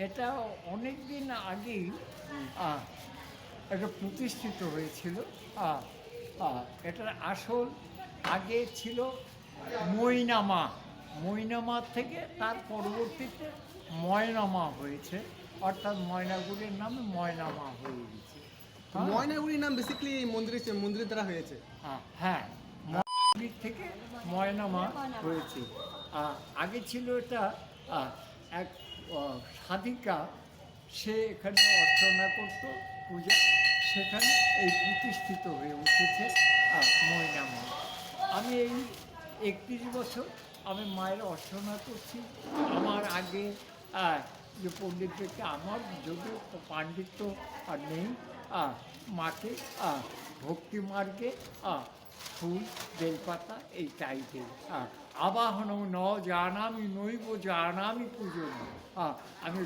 এটা অনেক দিন আগেই আহ, এটা প্রতিষ্ঠিত হয়েছিল। আহ, এটার আসল আগে ছিল মৈনামা। মৈনামা থেকে তার পরবর্তীতে ময়নামা হয়েছে, অর্থাৎ ময়নাগুড়ির নামে ময়নামা হয়ে গেছে। তো ময়নাগুড়ির নাম বেসিক্যালি এই মন্দিরের দ্বারা হয়েছে। হ্যাঁ, মন্দির থেকে ময়নামা হয়েছে। আগে ছিল এটা এক সাধিকা, সে এখানে অর্চনা করত, পূজা, সেখানে এই প্রতিষ্ঠিত হয়ে উঠেছে ময়নামা। আমি এই 31 বছর আমি মায়ের অর্চনা করছি। আমার আগে যে পণ্ডিতদেরকে, আমার যদিও পাণ্ডিত্য আর নেই, মাকে ভক্তি মার্গে ফুল বেলপাতা এই টাইপের আবাহন ন জানামি নৈব জানামি পুজো আমি